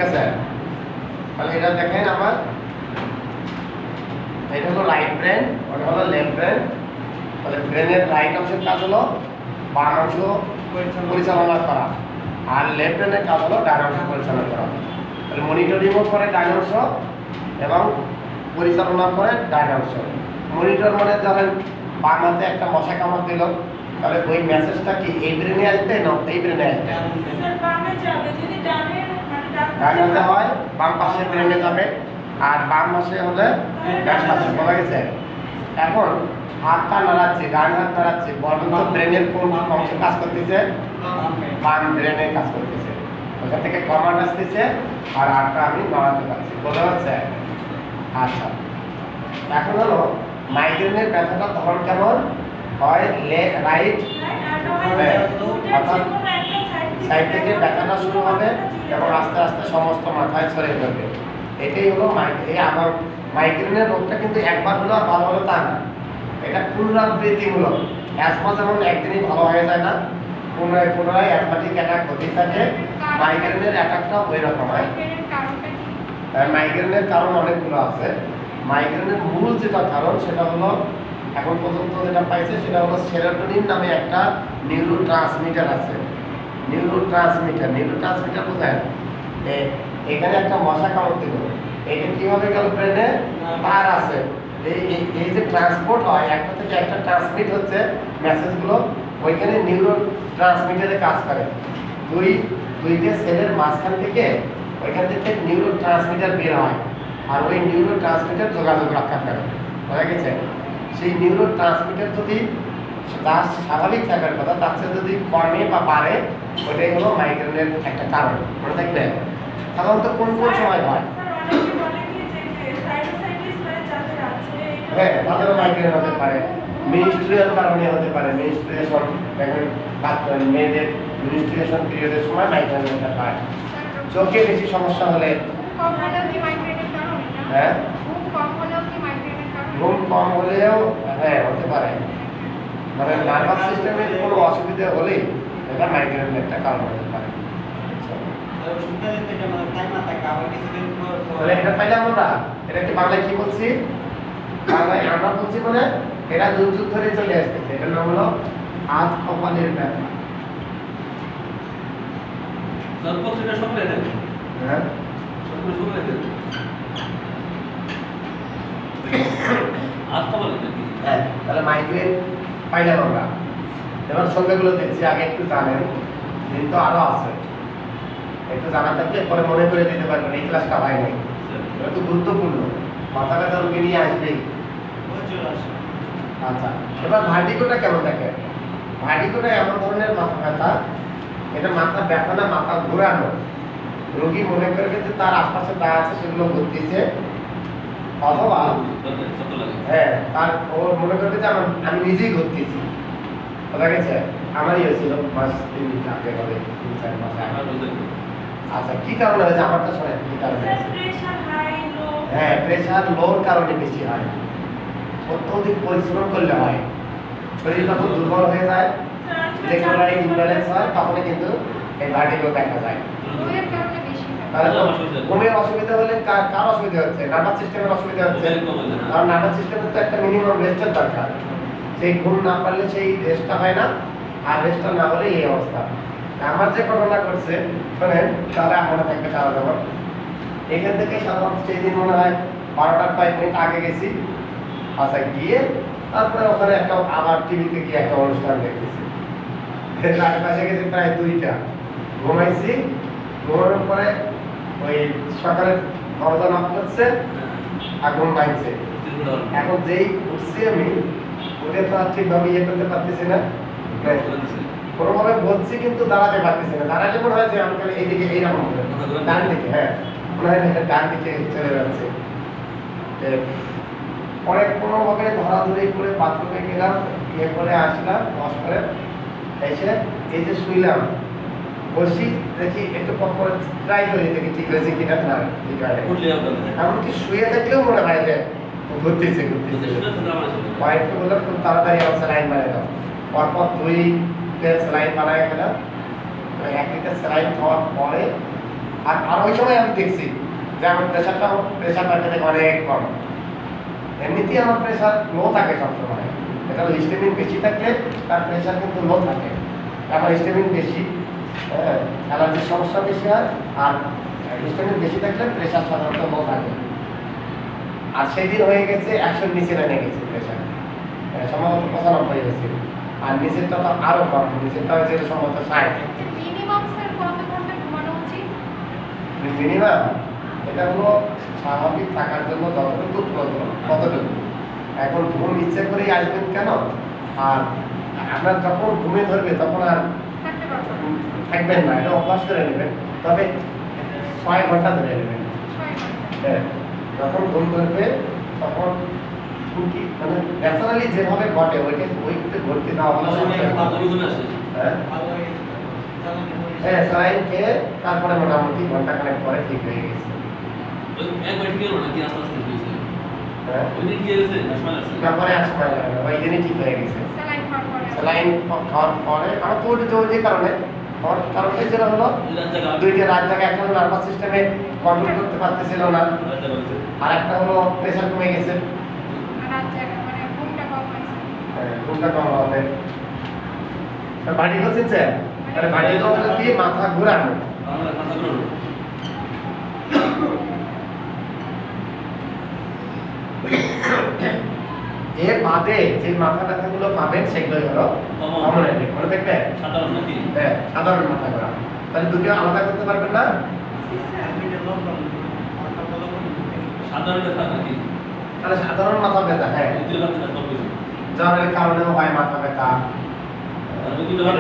আছে? তাহলে এটা দেখেন আমার এটা হলো রাইট ব্রেন, ওটা হলো লেফট ব্রেন। তাহলে ব্রেনের রাইট অংশের কাজ হলো বাম অংশ পরিচালনা করা, আর লেফট ব্রেনের কাজ হলো ডান অংশ পরিচালনা করা। তাহলে মনিটরিংও করে ডান অংশ এবং পরিচালনা করে ডান অংশ। মনিটর মানে ধরেন বাম হাতে একটা মশা কামড় দিল, তাহলে ওই মেসেজটা কি এই ব্রেনে আসবে না এই ব্রেনে আসবে? ডান হাতে হয় বাম পাশে ব্রেনে যাবে, আর বাম পাশে হলে ডান পাশে। বলা গেছে? এখন হাতটা নাড়াচ্ছে, ডান হাত নাড়াচ্ছে, বলেন তো ব্রেনের কোন অংশ কাজ করতেছে? বাম ব্রেনে কাজ করতেছে। ওখান থেকে কমান্ড আসতেছে আর হাতটা আমি নাড়াতে পারছি। বোঝা যাচ্ছে? আচ্ছা, এখন হলো মাইগ্রেনের ব্যথাটা তখন কেমন হয়? রাইট অর্থাৎ সাইড থেকে ব্যথাটা শুরু হবে এবং আস্তে আস্তে সমস্ত মাথায় ছড়িয়ে যাবে। এটাই হলো আমার মাইগ্রেনের রোগটা কিন্তু একবার হলো আর ভালো হলো তা না, এটা পুনরাবৃত্তিমূলক। অ্যাজমা যেমন একদিনই ভালো হয়ে যায় না, পুনরায় পুনরায় অ্যাজমাটিক অ্যাটাক হতেই থাকে, মাইগ্রেনের অ্যাটাকটাও ওই রকম হয়। মাইগ্রেনের কারণ অনেকগুলো আছে। মাইগ্রেনের মূল যেটা কারণ সেটা হলো এখন পর্যন্ত যেটা পাইছে সেটা হলো সেরোটোনিন নামে একটা নিউরোট্রান্সমিটার আছে। নিউরোট্রান্সমিটার বোঝেন? এখানে একটা মশা কামড় দিল, এটা কিভাবে গেল ব্রেনে? তার আছে, এই যে ট্রান্সপোর্ট হয় একটা থেকে একটা ট্রান্সমিট হচ্ছে মেসেজগুলো, ওইখানে নিউরোট্রান্সমিটারে কাজ করে। দুইটা সেলের মাঝখান থেকে ওইখান থেকে নিউরোট্রান্সমিটার বের হয়, আর ওই নিউরোট্রান্সমিটার যোগাযোগ রক্ষা করে। বোঝা গেছে? সেই নিউরোট্রান্সমিটার যদি তার স্বাভাবিক থাকার কথা তার সাথে যদি কমে বা বাড়ে, ওইটাই হলো মাইগ্রেনের একটা কারণ। মনে থাকবে? সাধারণত কোন কোন সময় হয়? হ্যাঁ, তাদেরও মাইগ্রেন হতে পারে, মেনস্ট্রুয়াল কারণে হতে পারে। মেনস্ট্রুয়েশন দেখবেন মেয়েদের মেনস্ট্রুয়েশন পিরিয়ডের সময় মাইগ্রেন হতে পারে। চোখে বেশি সমস্যা হলে, হ্যাঁ ঘুম কম হলেও হ্যাঁ হতে পারে। মানে নার্ভাস সিস্টেমের কোনো অসুবিধা হলেই এটা মাইগ্রেনের একটা কারণ হতে পারে। তাহলে এটা পাইলাম আমরা। এটা কি বাংলায় কি বলছি? বাংলায় আমরা বলছি মানে এটা যুগ যুগ ধরে চলে আসতেছে। এটার নাম হলো হাত কপালের ব্যথা। হ্যাঁ, তাহলে মাইগ্রেন পাইলাম আমরা। এবার সংখ্যাগুলো দেখছি, আগে একটু জানেন, কিন্তু আরো আছে, একটু জানা থাকলে পরে মনে করে দিতে পারবেন। এই ক্লাসটা হয় নাই, এটা তো গুরুত্বপূর্ণ। মাথা ব্যথা রোগী নিয়ে আসবেই। আচ্ছা, এবার ভার্টিগোটা কেমন থাকে? ভার্টিগোটা এমন ধরনের মাথা ব্যথা, এটা মাথা ব্যথা না, মাথা ঘোরানো। রোগী মনে করবে যে তার আশপাশে যা আছে সেগুলো ঘুরতেছে, অথবা হ্যাঁ তার ওর মনে করবে যে আমি নিজেই ঘুরতেছি। বোঝা গেছে? আমারই হয়েছিল মাস 3 আগে হবে, 3-4 মাস আগে। আচ্ছা, কি কারণে হয়েছে? আমারটা শোনেন কি কারণে? হ্যাঁ, প্রেশার লোর কারণে বেশি হয়। অত্যধিক পরিশ্রম করলে হয়, শরীর যখন দুর্বল হয়ে যায়, ইলেকট্রোলাইট ইমব্যালেন্স হয়, তখনই কিন্তু এই ভার্টিগো দেখা যায়। তাহলে ঘুমের অসুবিধা হলে কার অসুবিধা হচ্ছে? নার্ভাস সিস্টেমের অসুবিধা হচ্ছে। কারণ নার্ভাস সিস্টেমের তো একটা মিনিমাম রেস্টের দরকার। সেই ঘুম না পারলে সেই রেস্টটা হয় না, আর রেস্টটা না হলে এই অবস্থা। আমার যে ঘটনা করছে শোনেন, তাহলে মনে থাকবে তারা যখন এখান থেকে সাধারণত সেই দিন মনে হয় 12টার 5 মিনিট আগে গেছি। আচ্ছা, গিয়ে তারপরে ওখানে একটা আবার টিভিতে গিয়ে একটা অনুষ্ঠান দেখতেছি। আশেপাশে গেছি প্রায় 2টা, ঘুমাইছি। ঘুমানোর পরে ওই সকালে দরজা নক করছে, আগুন ভাঙছে। এখন যেই উঠছি আমি, উঠে তো আর ঠিকভাবে ইয়ে করতে পারতেছি না, কোনোভাবে বলছি কিন্তু দাঁড়াতে পারতেছি না। দাঁড়ালে মনে হয় যে আমি তাহলে এইদিকে এইরকম ডান দিকে, হ্যাঁ মনে হয় ডান দিকে চলে যাচ্ছে। পরে কোনোভাবে ধরাধরি করে বাথরুমে গেলাম, ইয়ে করে আসলাম, ওয়াশ করে এসে এই যে শুইলাম, বসি দেখি একটু পর পর ট্রাই করি দেখি ঠিক হয়েছে কিনা। না, ঠিক হয় এমনকি শুয়ে থাকলেও মনে হয় যে ঘুরতেছে। ওয়াইফকে বললাম খুব তাড়াতাড়ি আমার স্যালাইন বানিয়ে দাও। পরপর 2 স্যালাইন বানায় গেলাম। 1 লিটার স্যালাইন খাওয়ার পরে আর ওই সময় আমি দেখছি যে আমার প্রেশারটা অনেক কম। এমনিতেই আমার প্রেশার লো থাকে সবসময়। এটা হিস্টামিন বেশি থাকলে তার প্রেশার কিন্তু লো থাকে। আমার হিস্টামিন বেশি, অ্যালার্জির সমস্যা বেশি হয়, আর হিস্টামিন বেশি থাকলে প্রেশার সাধারণত লো থাকে। আর সেদিন হয়ে গেছে 100 নিচে নেমে গেছে প্রেশার, সম্ভবত 95 হয়েছে। আর নিচেরটা তো আরো কম, নিচেরটা হয়েছে সম্ভবত 60। মিনিমাম এটা হলো স্বাভাবিক থাকার জন্য যতটুকু প্রয়োজন ততটুকু। এখন ঘুম ইচ্ছে করেই আসবেন কেন? আর আপনার যখন ঘুমে ধরবে তখন আর থাকবেন না, এটা অভ্যাস করে নেবেন। তবে 6 ঘন্টা ধরে নেবেন। হ্যাঁ, যখন ঘুম ধরবে তখন মানে ন্যাচারালি যেভাবে ঘটে ওইটা ঘটতে দেওয়া হলো। হ্যাঁ, স্যালাইন খেয়ে তারপরে মোটামুটি ঘন্টা খানেক পরে ঠিক হয়ে গেছে। তারপরে আর সময় লাগে না, ওই দিনই ঠিক হয়ে গেছে। স্যালাইন খাওয়ার পরে আমার তো ওই কারণে যেটা হলো 2টা রাত জায়গা, একটা হলো নার্ভাস সিস্টেমে কন্ট্রোল করতে পারতেছিল না, আর একটা হলো প্রেশার কমে গেছে। ঘুমটা কম হবে। বাড়ি হচ্ছে বাড়ি কি মাথা ঘুরানো। এর বাদে যে মাথা ব্যথাগুলো পাবেন সেগুলোই হলো কমন হেডেক। মনে থাকবে? হ্যাঁ, সাধারণ মাথা ঘোরা। তাহলে দুটো আলাদা করতে পারবেন না? তাহলে সাধারণ মাথা ব্যথা, হ্যাঁ, জ্বরের কারণেও হয় মাথা ব্যথা,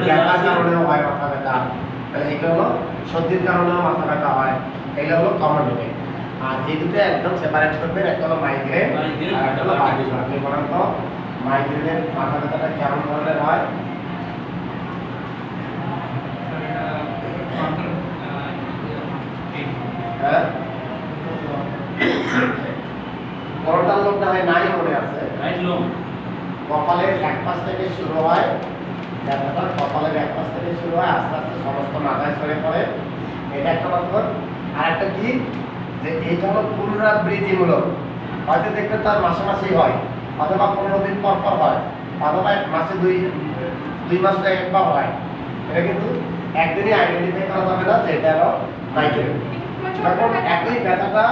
ব্যথার কারণেও হয় মাথা ব্যথা। তাহলে এগুলো হলো সর্দির কারণেও মাথা ব্যথা হয়, এগুলো হলো কমন হেডেক। আর এই দুটো একদম সেপারেট করবেন, একটা হলো মাইগ্রেন আর একটা হলো বার্ডিগো। আপনি বলেন তো মাইগ্রেনের মাথা ব্যথাটা কেমন ধরনের হয়? হ্যাঁ, ফ্রন্টাল লোবটা হয় নাই মনে আছে, কপালের এক পাশ থেকে শুরু হয় ব্যথাটা, কপালের এক পাশ থেকে শুরু হয়, আস্তে আস্তে সমস্ত মাথায় ছড়িয়ে পড়ে। এটা একটা লক্ষণ। আর একটা কি, যে এইটা হলো পুনরাবৃত্তিমূলক। হয়তো দেখবেন তার মাসে মাসেই হয়, অথবা 15 দিন পর পর হয়, অথবা মাসে 2 মাস একবার হয়। এটা কিন্তু একদিনই আইডেন্টিফাই করা যাবে না যে এটা হলো মাইগ্রেন। যখন একই ব্যথাটা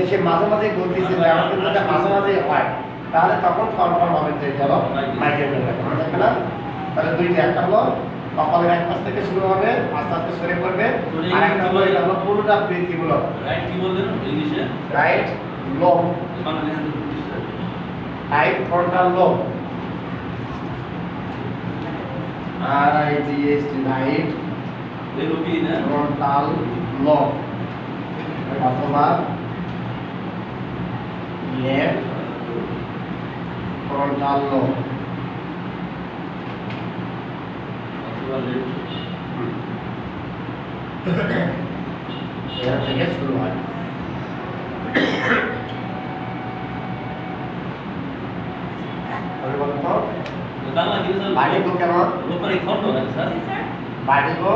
সে মাঝে মাঝে বলতেছে যে আমার কিন্তু এটা মাঝে মাঝেই হয়, তাহলে তখন কনফার্ম হবে যে এটা হলো মাইগ্রেনের ব্যথা। মনে থাকবে না? তাহলে দুইটা, একটা হলো কপালের এক পাশ থেকে শুরু হবে, আস্তে আস্তে সরে পড়বে, আর একটা হলো এটা হলো পুনরাবৃত্তিমূলক। রাইট কি বললেন ইংলিশে? Right lobe, right frontal lobe, RIGHT, right frontal lobe, অথবা লেফট ফ্রন্টাল লোব। এখান থেকে শুরু হয়। বার্ডিগো কেমন? বার্ডিগো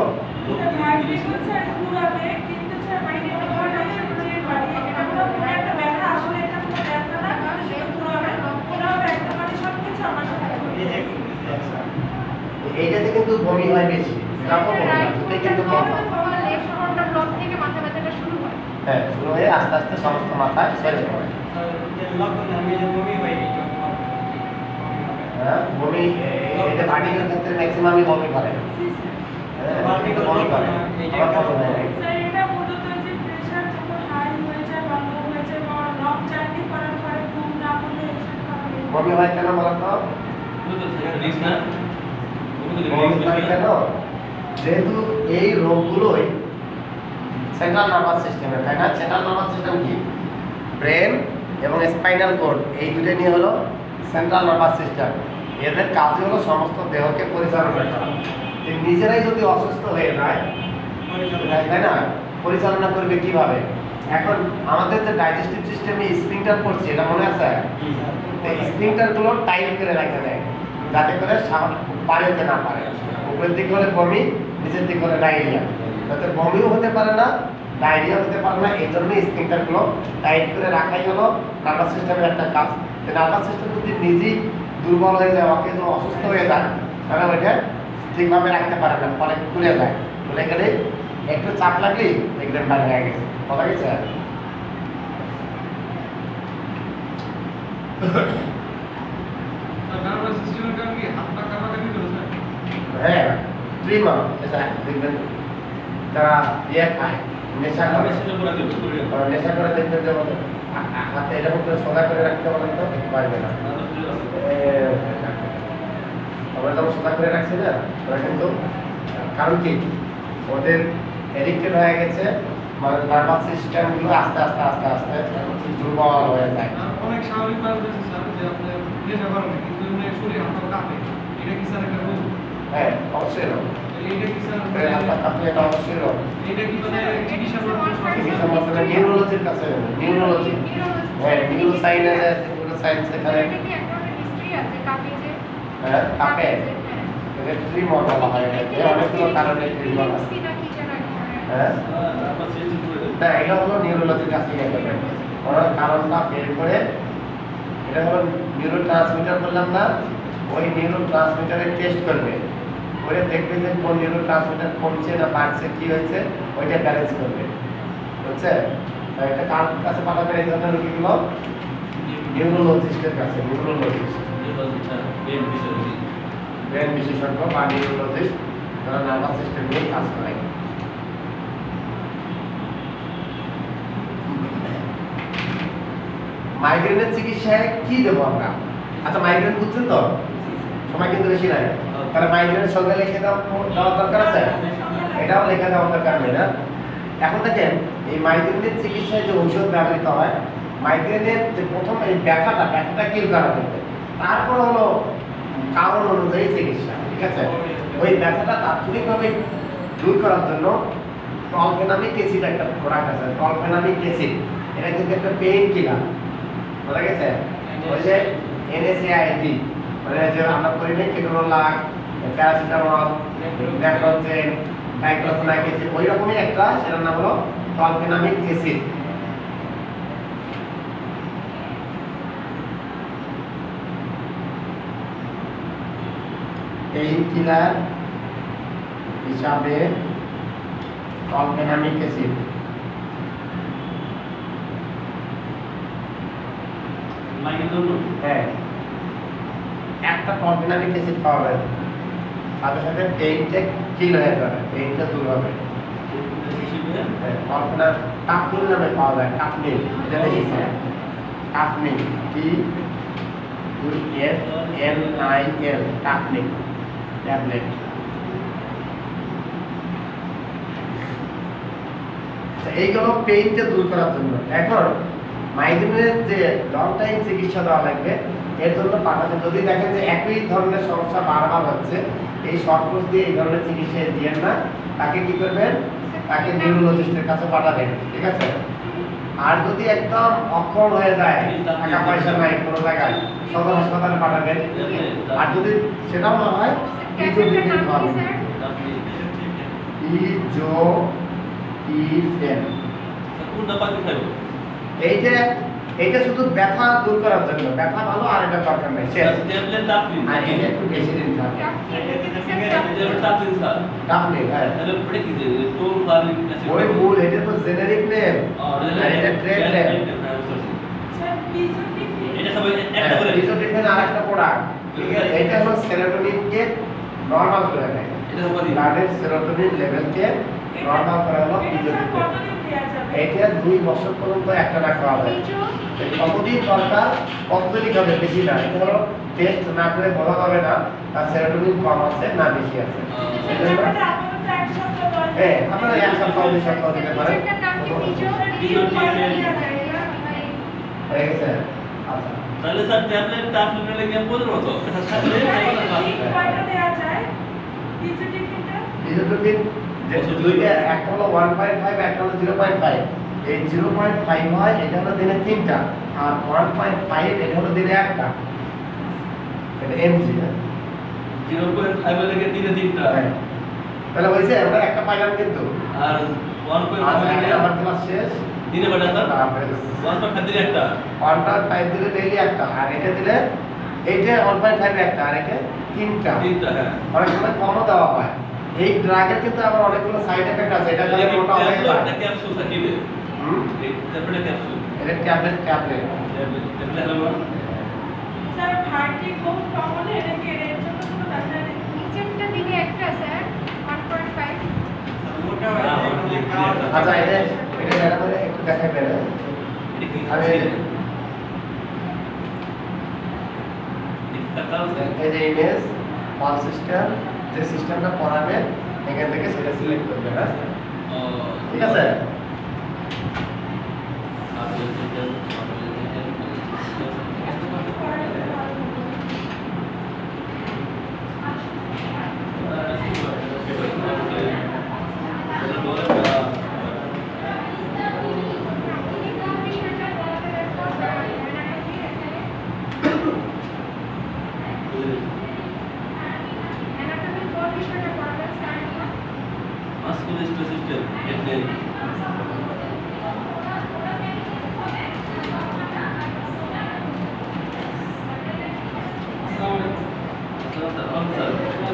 এইটাতে কিন্তু বমি হয় বেশি, কিন্তু হ্যাঁ, শুরু হয়ে আস্তে আস্তে সমস্ত মাথায় ছেড়ে পড়ে। হ্যাঁ, বমি এটা বার্ডিগোর ক্ষেত্রে ম্যাক্সিমামই বমি করে। হ্যাঁ, বমি করে। আমার কথা হয় বমি হয় কেন বলেন তো? কেন? যেহেতু এই রোগগুলোই সেন্ট্রাল নার্ভাস সিস্টেমে, তাই না? সেন্ট্রাল নার্ভাস সিস্টেম কি? ব্রেন এবং স্পাইনাল কর্ড, এই দুটো নিয়ে হলো সেন্ট্রাল নার্ভাস সিস্টেম। এদের কাজ হলো সমস্ত দেহকে পরিচালনা করা। নিজেরাই যদি অসুস্থ হয়ে যায়, তাই না, পরিচালনা করবে কিভাবে? এখন আমাদের যে ডাইজেস্টিভ সিস্টেমে স্ফিংটার পড়ছে, এটা মনে আছে? স্ফিংটার গুলো টাইট করে রাখা যায় যাতে করে পারেতে না পারে। উপরের দিক হলে বমি, নিচের দিক হলে ডায়রিয়া, যাতে বমিও হতে পারে না, ডায়রিয়া হতে পারে না, এই জন্য স্ফিংক্টারগুলো টাইট করে রাখাই হলো নার্ভাস সিস্টেমের একটা কাজ। নার্ভাস সিস্টেম যদি নিজেই দুর্বল হয়ে যায়, অকেজ অসুস্থ হয়ে যায়, তাহলে ওইটা ঠিকভাবে রাখতে পারে না, ফলে খুলে যায়। বলে গেলে একটু চাপ লাগলেই দেখবেন বাইরে হয়ে গেছে। কথা গেছে? হ্যাঁ, ট্রিমার এটা দেখবেন যারা ইয়ে খায়, নেশা করে, নেশা করে দেখবেন যেমন হাতে এরকম করে সোজা করে রাখতে বলেন তো পারবে না। আমরা যখন সোজা করে রাখছি না, ওরা কিন্তু কারণ কি ওদের এডিক্টেড হয়ে গেছে, মানে নার্ভাস সিস্টেমগুলো আস্তে আস্তে আস্তে আস্তে দুর্বল হয়ে যায়। অনেক স্বাভাবিক কারণ আছে স্যার, যে আপনি নেশা করেন কিন্তু এমনি শরীর আপনার কাঁপে, এটা কি স্যার একটা রোগ? হ্যাঁ, অবশ্যই রোগ। এইটা কি স্যার আপনার কাছে এটা অবশ্যই রোগ। এটা কি মানে চিকিৎসার মাধ্যমে চিকিৎসার মাধ্যমে নিউরোলজির কাছে, নিউরোলজি, হ্যাঁ, নিউরোসাইন্স আছে, নিউরোসাইন্স এখানে এটা কি একটা হিস্ট্রি আছে কাপে যে? হ্যাঁ, কাপে এটা ট্রিমর বলা হয়, এটা অনেকগুলো কারণে ট্রিমর আছে। হ্যাঁ, না, এটা হলো নিউরোলজির কাছে গিয়ে করবে, ওরা কারণটা বের করে, এটা হলো নিউরো ট্রান্সমিটার বললাম না, ওই নিউরো ট্রান্সমিটারে টেস্ট করবে, করে দেখবে যে কোন নিউরো ট্রান্সমিটার কমছে না বাড়ছে, কি হয়েছে, ওইটা ব্যালেন্স করবে, বুঝছে? এটা কার কাছে পাঠাবে এই ধরনের রোগীগুলো? নিউরোলজিস্টের কাছে, নিউরোলজিস্ট, ব্রেন বিশেষজ্ঞ বা নিউরোলজিস্ট, যারা নার্ভাস সিস্টেম নিয়ে কাজ করে। মাইগ্রেনের চিকিৎসায় কি দেবো আমরা? আচ্ছা, মাইগ্রেন বুঝছেন তো, সময় কিন্তু বেশি নাই, তাহলে মাইগ্রেনের সঙ্গে লিখে দেওয়ার দরকার আছে, এটাও লিখে দেওয়ার দরকার নেই না। এখন দেখেন এই মাইগ্রেনের চিকিৎসায় যে ঔষধ ব্যবহৃত হয়, মাইগ্রেনের যে প্রথম এই ব্যথাটা কিল করা হবে, তারপর হলো কারণ অনুযায়ী চিকিৎসা, ঠিক আছে? ওই ব্যথাটা তাৎক্ষণিকভাবে দূর করার জন্য টলফেনামিক অ্যাসিড একটা প্রোডাক্ট আছে, টলফেনামিক অ্যাসিড, এটা কিন্তু একটা পেইন কিলার, বোঝা গেছে? ওই যে এনএসএআইডি, মানে যে আমরা করি না কেটোরোলাক, প্যারাসিটামল, ন্যাট্রোজেন, ডাইক্লোফেনাক অ্যাসিড, ওই রকমই একটা, সেটার নাম হলো টলফেনামিক অ্যাসিড। পেইন কিলার হিসাবে টলফেনামিক অ্যাসিড হ্যাঁ, একটা টলফেনামিক অ্যাসিড পাওয়া যায়, সাথে সাথে পেইনটা কিল হয়ে যাবে, পেইনটা দূর হবে। টলফেনা টাপনিল নামে পাওয়া যায়, টাপনিল, এটা দেখেছি, টাপনিল, TUNIL, টাপনিল ট্যাবলেট। এইগুলো পেইনটা দূর করার জন্য। এখন মাইগ্রেনের যে লং টাইম চিকিৎসা দেওয়া লাগবে, এর জন্য পাঠাতে যদি দেখেন যে একই ধরনের সমস্যা বারবার হচ্ছে, এই শর্ট কোর্স দিয়ে এই ধরনের চিকিৎসা দিয়েন না, তাকে কি করবেন? তাকে নিউরোলজিস্টের কাছে পাঠাবেন, ঠিক আছে? আর যদি একদম অক্ষম হয়ে যায়, টাকা পয়সা নাই কোনো জায়গায়, সদর হাসপাতালে পাঠাবেন। আর যদি সেটাও না হয়, ইজোটিফেন খাওয়াবেন, ইজোটিফেন। এইটা শুধু ব্যথা দূর করার জন্য, ব্যথা ভালো, আর এটা দরকার নাই, শেষ। আর এটা একটু বেশি দিন থাকে। টাপনিল, হ্যাঁ, ওই মূল, এটা তো জেনেরিক নেম, আর এটা ট্রেড নেম। ইজোটিফেন আরেকটা প্রোডাক্ট, ঠিক আছে? এটা হলো সেরোটোনিনকে নরমাল করে দেয়, ব্লাডের সেরোটোনিন লেভেলকে নরমাল করা হলো ইজোটিফেন। এটা 2 বছর পর্যন্ত একটা না খাওয়া যায়, কতদিন দরকার কতদিন হবে, বেশি না। এটা হলো টেস্ট না করে বলা যাবে না তার সেরোটোনিন কম আছে না বেশি আছে। হ্যাঁ, আপনারা এক সপ্তাহ 2 সপ্তাহ দিতে পারেন, হয়ে গেছে। আচ্ছা, তাহলে স্যার ট্যাবলেট আপনি নিলে কি 15 বছর কয়টা দেয়া যায় ইজোটিফেন যে দুইটা, একটা হলো 1.5, একটা হলো 0.5। এই 0.5 হয়, এটা হলো দিনে 3টা, আর 1.5 এটা হলো দিনে 1টা। এটা এমজি, 0.5 এর দিনে 3টা। তাহলে হইছে, আমরা একটা পাইলাম কিন্তু। আর আচ্ছা এটা আমার ক্লাস শেষ দিনে কয়টা স্যার? তারপরে 1.5 দিলে একটা। 1.5 দিলে ডেইলি একটা, আর এটা দিলে এইটা 1.5 একটা, আর এটা তিনটা। তিনটা, হ্যাঁ। অনেক সময় কমও দেওয়া হয়। এই ড্রাগের কিন্তু আবার অনেকগুলো সাইড এফেক্ট আছে, এটা এটা খেলে কি মোটা হয়ে ট্যাবলেট যায়। না ক্যাপসুল স্যার কি দেবে? এই ট্যাবলেট ক্যাপসুল। এটা ট্যাবলেট ট্যাবলেট ট্যাবলেট হলো না? স্যার ভার্টি খুব কমন এটাকে এর জন্য কোনো ডাক্তার নেই। নিচেরটা দিলে একটা স্যার 1.5 আচ্ছা এটা এটা মানে একটু দেখাই পেলে এটা কি আমি এটা কাজ এই যে ইমেজ কল সিস্টেম, যে সিস্টেমটা পড়াবে এখান থেকে সেটা সিলেক্ট করবে, হ্যাঁ ঠিক আছে। অ্যানাটমি কোন বিষয়টা পড়াবেন স্যার? মাস্কুলোস্কেলেটাল হেড আসসালামু আলাইকুম। স্যার